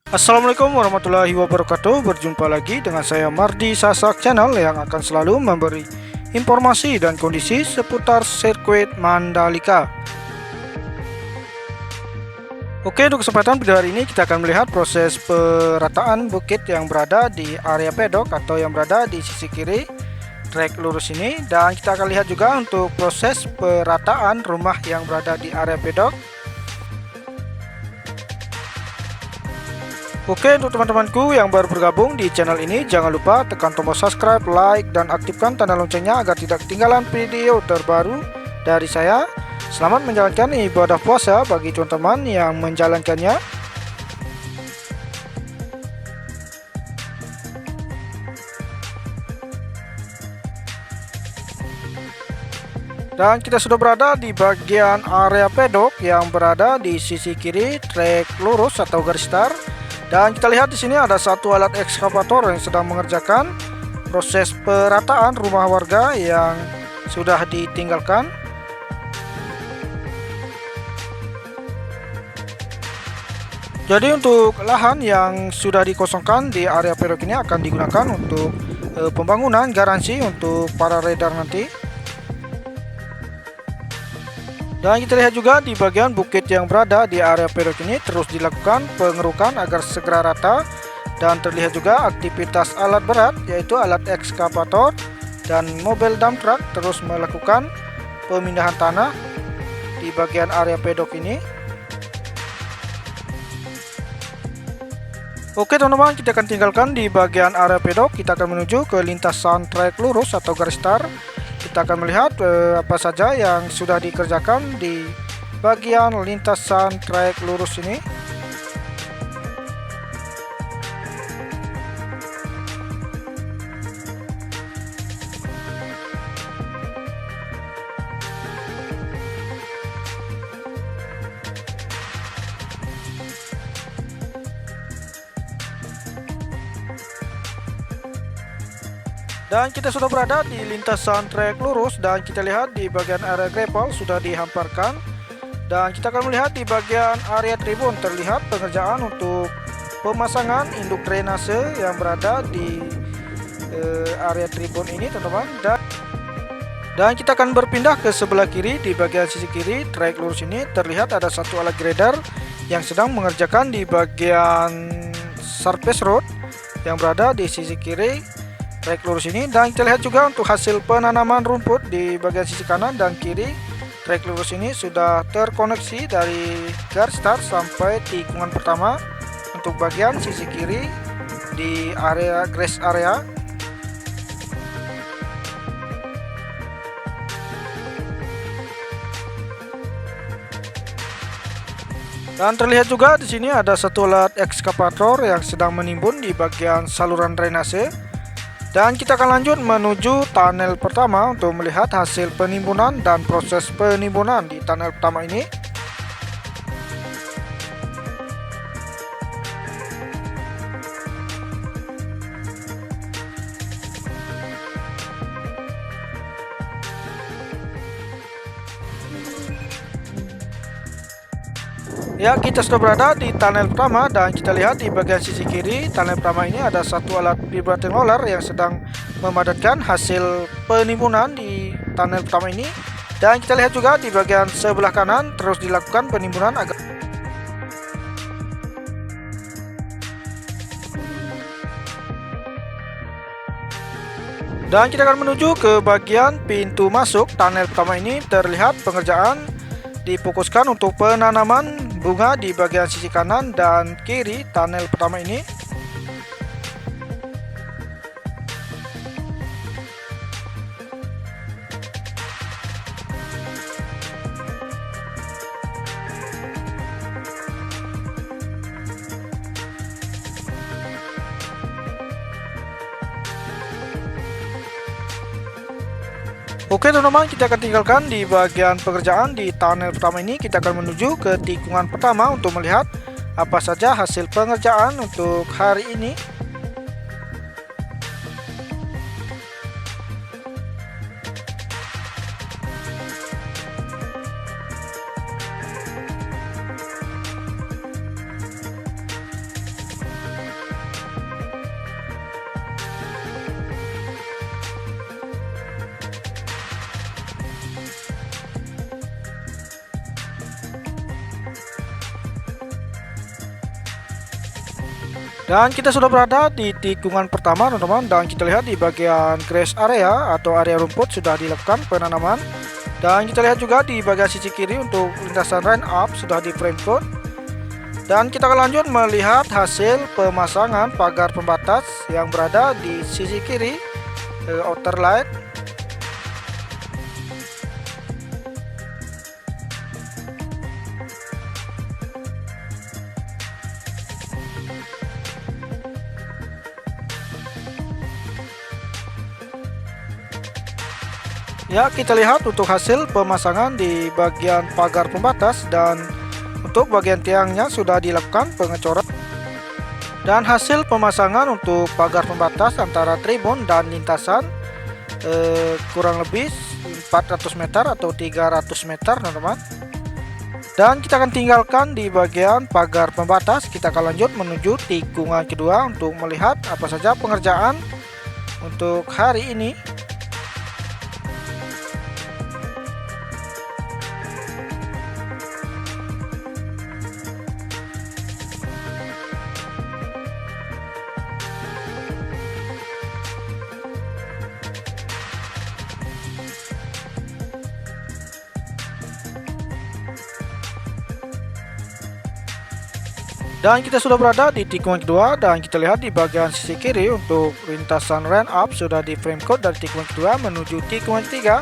Assalamualaikum warahmatullahi wabarakatuh. Berjumpa lagi dengan saya Mardi Sasak Channel yang akan selalu memberi informasi dan kondisi seputar sirkuit Mandalika. Oke, untuk kesempatan video hari ini kita akan melihat proses perataan bukit yang berada di area pedok atau yang berada di sisi kiri trek lurus ini, dan kita akan lihat juga untuk proses perataan rumah yang berada di area pedok. Oke, untuk teman-temanku yang baru bergabung di channel ini, jangan lupa tekan tombol subscribe, like, dan aktifkan tanda loncengnya agar tidak ketinggalan video terbaru dari saya. Selamat menjalankan ibadah puasa bagi teman-teman yang menjalankannya. Dan kita sudah berada di bagian area pedok yang berada di sisi kiri trek lurus atau garis start. Dan kita lihat di sini ada satu alat ekskavator yang sedang mengerjakan proses perataan rumah warga yang sudah ditinggalkan. Jadi untuk lahan yang sudah dikosongkan di area pedok ini akan digunakan untuk pembangunan garansi untuk para rider nanti. Dan kita lihat juga di bagian bukit yang berada di area pedok ini terus dilakukan pengerukan agar segera rata, dan terlihat juga aktivitas alat berat yaitu alat ekskavator dan mobil dump truck terus melakukan pemindahan tanah di bagian area pedok ini. Oke teman-teman, kita akan tinggalkan di bagian area pedok, kita akan menuju ke lintasan trek lurus atau garis start. Kita akan melihat apa saja yang sudah dikerjakan di bagian lintasan trek lurus ini. Dan kita sudah berada di lintasan trek lurus, dan kita lihat di bagian area gravel sudah dihamparkan. Dan kita akan melihat di bagian area tribun terlihat pengerjaan untuk pemasangan induk drainase yang berada di area tribun ini teman-teman. Dan kita akan berpindah ke sebelah kiri. Di bagian sisi kiri trek lurus ini terlihat ada satu alat grader yang sedang mengerjakan di bagian surface road yang berada di sisi kiri trek lurus ini. Dan kita lihat juga untuk hasil penanaman rumput di bagian sisi kanan dan kiri trek lurus ini sudah terkoneksi dari garis start sampai tikungan pertama untuk bagian sisi kiri di area grass area. Dan terlihat juga di sini ada satu alat ekskavator yang sedang menimbun di bagian saluran drainase. Dan kita akan lanjut menuju tunnel pertama untuk melihat hasil penimbunan dan proses penimbunan di tunnel pertama ini. Ya, kita sudah berada di tunnel pertama, dan kita lihat di bagian sisi kiri tunnel pertama ini ada satu alat vibrating roller yang sedang memadatkan hasil penimbunan di tunnel pertama ini. Dan kita lihat juga di bagian sebelah kanan terus dilakukan penimbunan agar dan kita akan menuju ke bagian pintu masuk tunnel pertama ini. Terlihat pengerjaan difokuskan untuk penanaman bunga di bagian sisi kanan dan kiri tunnel pertama ini. Oke teman-teman, kita akan tinggalkan di bagian pekerjaan di tunnel pertama ini. Kita akan menuju ke tikungan pertama untuk melihat apa saja hasil pengerjaan untuk hari ini. Dan kita sudah berada di tikungan pertama teman-teman, dan kita lihat di bagian grass area atau area rumput sudah dilakukan penanaman. Dan kita lihat juga di bagian sisi kiri untuk lintasan line up sudah di frame code. Dan kita akan lanjut melihat hasil pemasangan pagar pembatas yang berada di sisi kiri outer light. Ya, kita lihat untuk hasil pemasangan di bagian pagar pembatas, dan untuk bagian tiangnya sudah dilakukan pengecoran. Dan hasil pemasangan untuk pagar pembatas antara tribun dan lintasan kurang lebih 400 meter atau 300 meter teman-teman. Dan kita akan tinggalkan di bagian pagar pembatas, kita akan lanjut menuju tikungan kedua untuk melihat apa saja pengerjaan untuk hari ini. Dan kita sudah berada di tikungan kedua, dan kita lihat di bagian sisi kiri untuk lintasan run up sudah di frame code dari tikungan kedua menuju tikungan ketiga.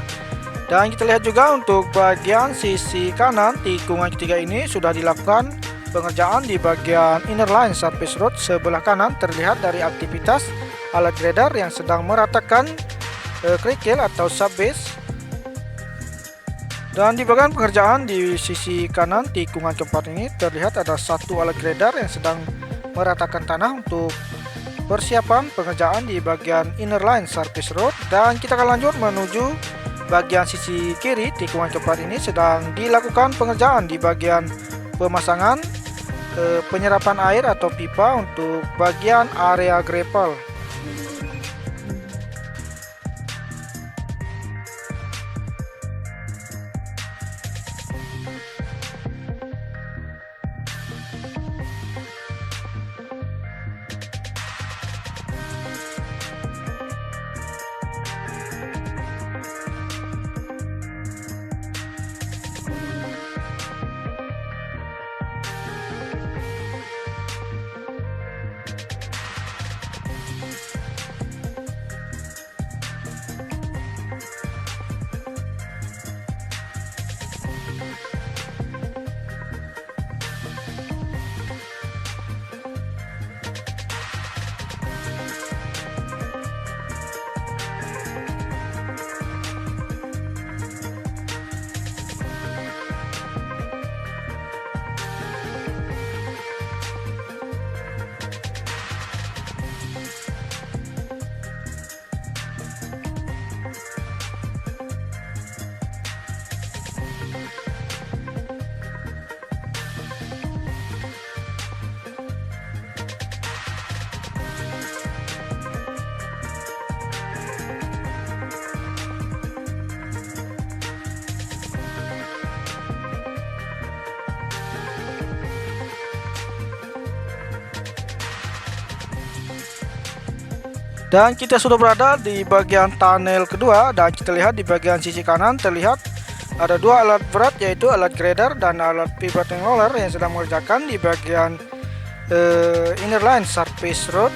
Dan kita lihat juga untuk bagian sisi kanan tikungan ketiga ini sudah dilakukan pengerjaan di bagian inner line surface road sebelah kanan, terlihat dari aktivitas alat grader yang sedang meratakan kerikil atau subbase. Dan di bagian pengerjaan di sisi kanan tikungan keempat ini terlihat ada satu alat grader yang sedang meratakan tanah untuk persiapan pengerjaan di bagian inner line surface road. Dan kita akan lanjut menuju bagian sisi kiri tikungan keempat ini sedang dilakukan pengerjaan di bagian pemasangan penyerapan air atau pipa untuk bagian area gravel. Dan kita sudah berada di bagian tunnel kedua, dan kita lihat di bagian sisi kanan terlihat ada dua alat berat, yaitu alat grader dan alat pivoting roller yang sedang mengerjakan di bagian inner line surface road.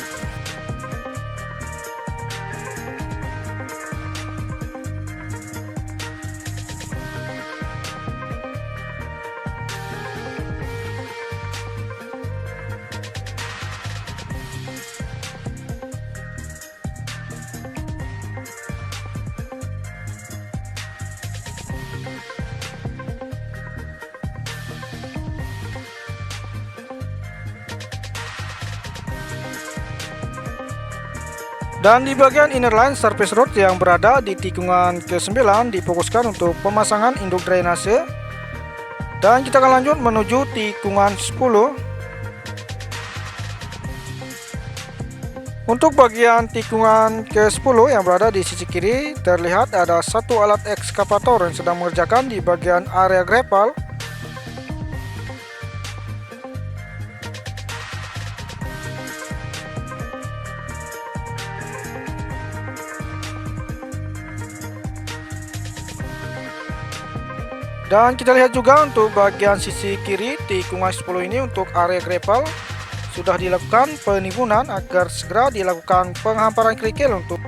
Dan di bagian inner line surface road yang berada di tikungan ke-9 difokuskan untuk pemasangan induk drainase. Dan kita akan lanjut menuju tikungan 10. Untuk bagian tikungan ke-10 yang berada di sisi kiri terlihat ada satu alat ekskavator yang sedang mengerjakan di bagian area gravel. Dan kita lihat juga untuk bagian sisi kiri tikungan 10 ini untuk area gravel sudah dilakukan penimbunan agar segera dilakukan penghamparan kerikil untuk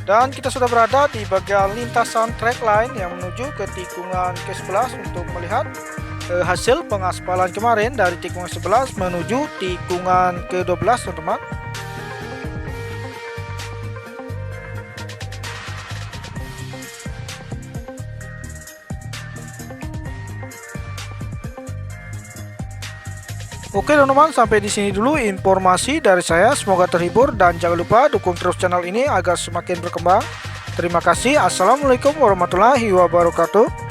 dan kita sudah berada di bagian lintasan track line yang menuju ke tikungan ke-11 untuk melihat hasil pengaspalan kemarin dari tikungan 11 menuju tikungan ke-12 teman-teman. Oke teman-teman, sampai di sini dulu informasi dari saya. Semoga terhibur dan jangan lupa dukung terus channel ini agar semakin berkembang. Terima kasih. Assalamualaikum warahmatullahi wabarakatuh.